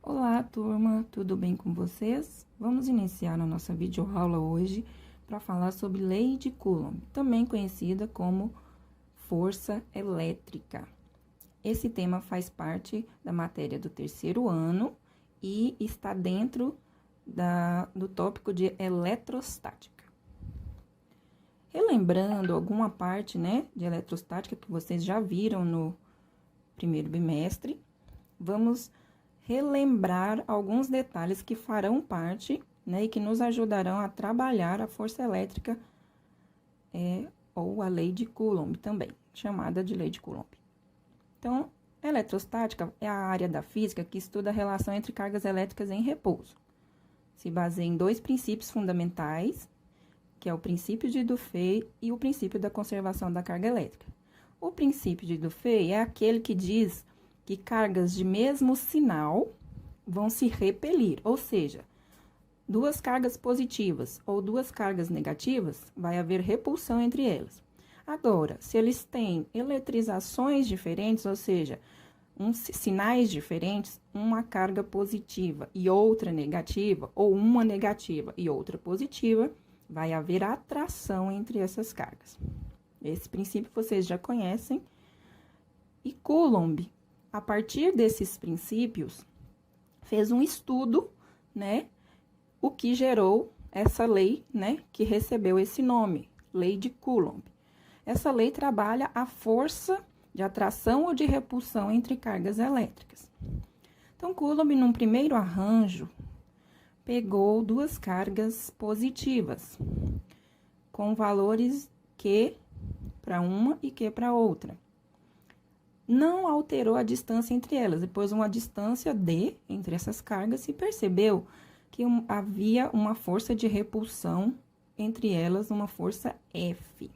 Olá, turma, tudo bem com vocês? Vamos iniciar a nossa videoaula hoje para falar sobre lei de Coulomb, também conhecida como força elétrica. Esse tema faz parte da matéria do terceiro ano e está dentro do tópico de eletrostática. Relembrando alguma parte, de eletrostática que vocês já viram no primeiro bimestre, vamos relembrar alguns detalhes que farão parte, e que nos ajudarão a trabalhar a força elétrica, ou a lei de Coulomb também, chamada de lei de Coulomb. Então, a eletrostática é a área da física que estuda a relação entre cargas elétricas em repouso. Se baseia em dois princípios fundamentais, que é o princípio de Dufay e o princípio da conservação da carga elétrica. O princípio de Dufay é aquele que diz que cargas de mesmo sinal vão se repelir, ou seja, duas cargas positivas ou duas cargas negativas, vai haver repulsão entre elas. Agora, se eles têm eletrizações diferentes, ou seja, sinais diferentes, uma carga positiva e outra negativa, ou uma negativa e outra positiva, vai haver atração entre essas cargas. Esse princípio vocês já conhecem. E Coulomb, a partir desses princípios, fez um estudo, o que gerou essa lei, que recebeu esse nome, lei de Coulomb. Essa lei trabalha a força de atração ou de repulsão entre cargas elétricas. Então, Coulomb, num primeiro arranjo, pegou duas cargas positivas, com valores Q para uma e Q para outra. Não alterou a distância entre elas, depois uma distância D entre essas cargas e percebeu que havia uma força de repulsão entre elas, uma força F.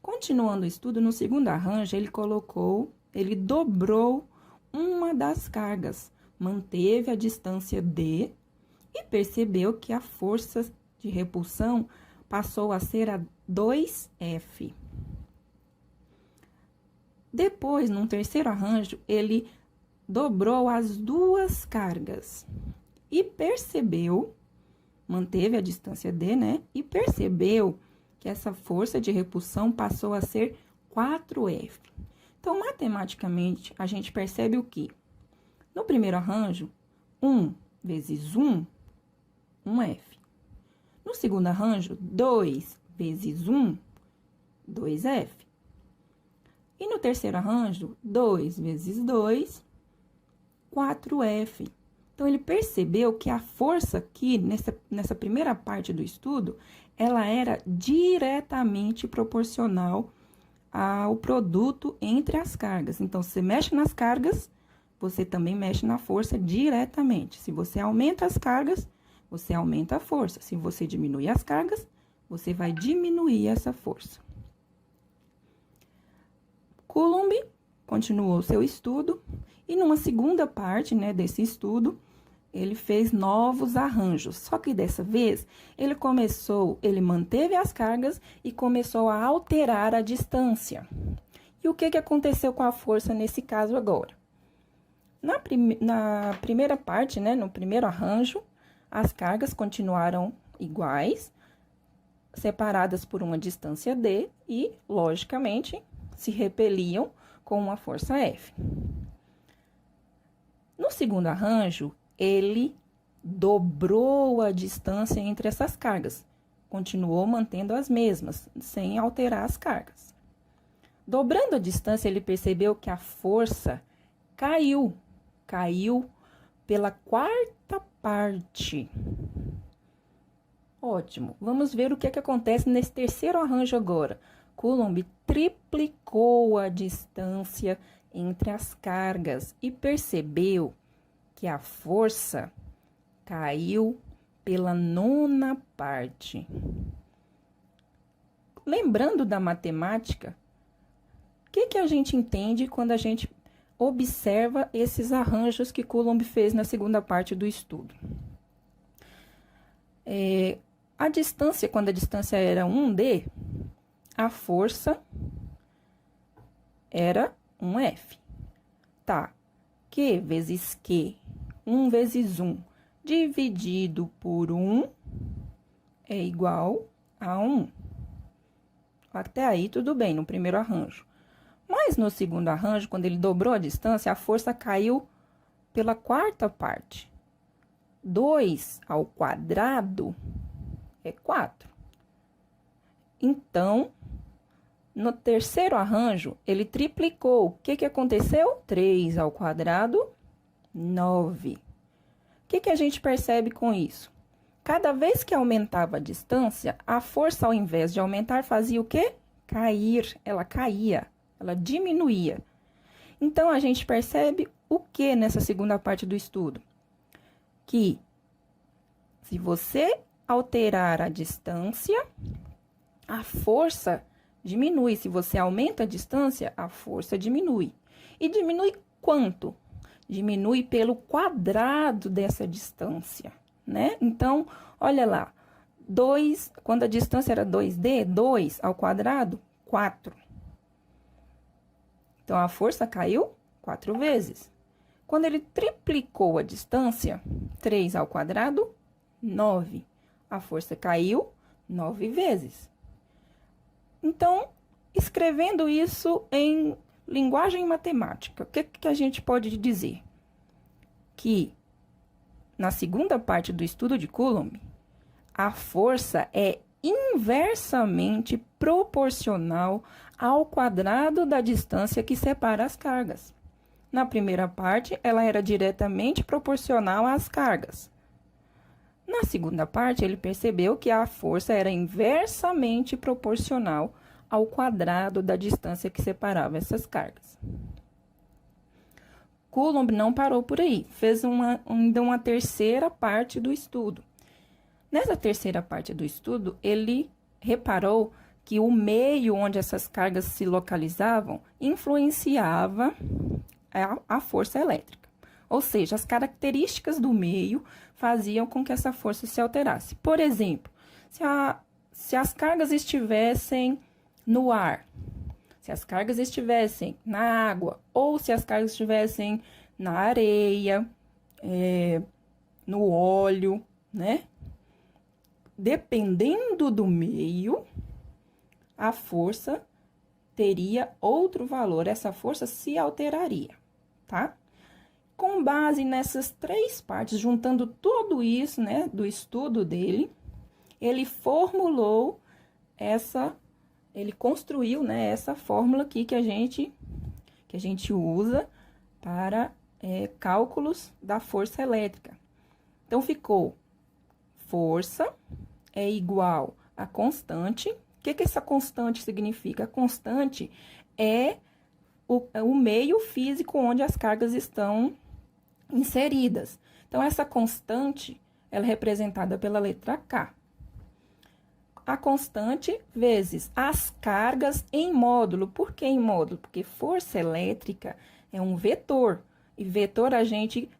Continuando o estudo, no segundo arranjo, ele dobrou uma das cargas, manteve a distância D e percebeu que a força de repulsão passou a ser a 2F. Depois, num terceiro arranjo, ele dobrou as duas cargas e percebeu, manteve a distância D, e percebeu que essa força de repulsão passou a ser 4F. Então, matematicamente, a gente percebe o quê? No primeiro arranjo, 1 vezes 1, 1F. No segundo arranjo, 2 vezes 1, 2F. E no terceiro arranjo, 2 vezes 2, 4F. Então, ele percebeu que a força aqui, nessa primeira parte do estudo, ela era diretamente proporcional ao produto entre as cargas. Então, se você mexe nas cargas, você também mexe na força diretamente. Se você aumenta as cargas, você aumenta a força. Se você diminui as cargas, você vai diminuir essa força. Coulomb continuou seu estudo e numa segunda parte, desse estudo, ele fez novos arranjos. Só que dessa vez, ele manteve as cargas e começou a alterar a distância. E o que aconteceu com a força nesse caso agora? Na primeira parte, no primeiro arranjo, as cargas continuaram iguais, separadas por uma distância D e, logicamente, se repeliam com uma força F. No segundo arranjo, ele dobrou a distância entre essas cargas, continuou mantendo as mesmas, sem alterar as cargas. Dobrando a distância, ele percebeu que a força caiu pela quarta parte. Ótimo, vamos ver o que acontece nesse terceiro arranjo agora. Coulomb triplicou a distância entre as cargas e percebeu que a força caiu pela nona parte. Lembrando da matemática, o que a gente entende quando a gente observa esses arranjos que Coulomb fez na segunda parte do estudo? A distância, quando a distância era 1D, a força era 1F. Tá. Q vezes Q, 1 vezes 1, dividido por 1 é igual a 1. Até aí, tudo bem, no primeiro arranjo. Mas no segundo arranjo, quando ele dobrou a distância, a força caiu pela quarta parte. 2 ao quadrado é 4. Então, no terceiro arranjo, ele triplicou. O que aconteceu? 3 ao quadrado, 9. O que a gente percebe com isso? Cada vez que aumentava a distância, a força, ao invés de aumentar, fazia o quê? Cair. Ela caía, ela diminuía. Então, a gente percebe o que nessa segunda parte do estudo? Que se você alterar a distância, a força diminui. Se você aumenta a distância, a força diminui. E diminui quanto? Diminui pelo quadrado dessa distância, né? Então, olha lá, 2, quando a distância era 2D, 2 ao quadrado, 4. Então, a força caiu 4 vezes. Quando ele triplicou a distância, 3 ao quadrado, 9. A força caiu 9 vezes. Então, escrevendo isso em linguagem matemática, o que a gente pode dizer? Que na segunda parte do estudo de Coulomb, a força é inversamente proporcional ao quadrado da distância que separa as cargas. Na primeira parte, ela era diretamente proporcional às cargas. Na segunda parte, ele percebeu que a força era inversamente proporcional ao quadrado da distância que separava essas cargas. Coulomb não parou por aí, fez ainda uma terceira parte do estudo. Nessa terceira parte do estudo, ele reparou que o meio onde essas cargas se localizavam influenciava a força elétrica. Ou seja, as características do meio faziam com que essa força se alterasse. Por exemplo, se as cargas estivessem no ar, se as cargas estivessem na água, ou se as cargas estivessem na areia, no óleo, né? Dependendo do meio, a força teria outro valor, essa força se alteraria, tá? Com base nessas três partes, juntando tudo isso, né, do estudo dele, ele formulou ele construiu, né, essa fórmula aqui que a gente usa para cálculos da força elétrica. Então, ficou força é igual a constante. O que essa constante significa? A constante é o meio físico onde as cargas estão inseridas. Então, essa constante, ela é representada pela letra K. A constante vezes as cargas em módulo. Por que em módulo? Porque força elétrica é um vetor. E vetor a gente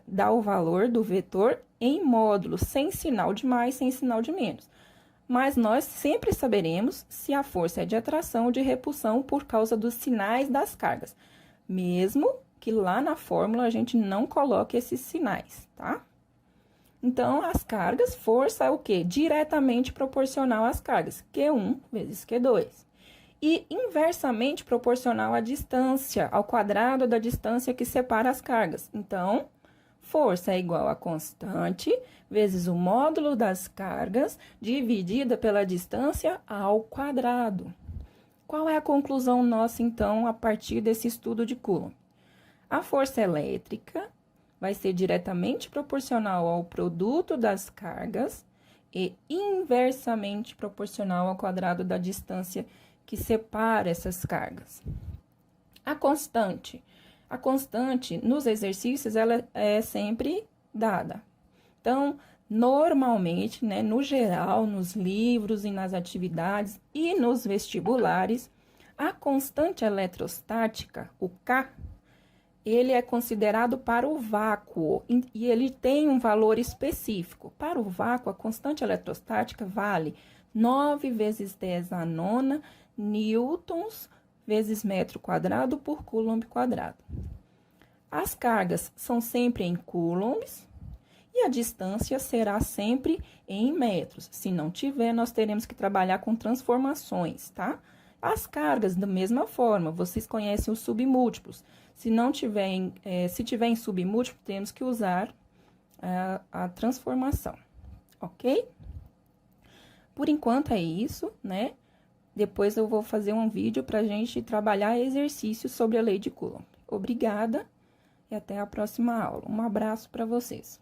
dá o valor do vetor em módulo, sem sinal de mais, sem sinal de menos. Mas nós sempre saberemos se a força é de atração ou de repulsão por causa dos sinais das cargas. Mesmo que lá na fórmula a gente não coloque esses sinais, tá? Então, as cargas, força é o quê? Diretamente proporcional às cargas, Q1 vezes Q2. E inversamente proporcional à distância, ao quadrado da distância que separa as cargas. Então, força é igual a constante vezes o módulo das cargas dividida pela distância ao quadrado. Qual é a conclusão nossa, então, a partir desse estudo de Coulomb? A força elétrica vai ser diretamente proporcional ao produto das cargas e inversamente proporcional ao quadrado da distância que separa essas cargas. A constante nos exercícios, ela é sempre dada. Então, normalmente, né, no geral, nos livros e nas atividades e nos vestibulares, a constante eletrostática, o K, ele é considerado para o vácuo e ele tem um valor específico. Para o vácuo, a constante eletrostática vale 9 vezes 10 a nona newtons vezes metro quadrado por coulomb quadrado. As cargas são sempre em coulombs e a distância será sempre em metros. Se não tiver, nós teremos que trabalhar com transformações, tá? As cargas, da mesma forma, vocês conhecem os submúltiplos. Se não tiver se tiver em submúltiplo, temos que usar a transformação, ok? Por enquanto é isso, né? Depois eu vou fazer um vídeo para a gente trabalhar exercícios sobre a lei de Coulomb. Obrigada e até a próxima aula. Um abraço para vocês.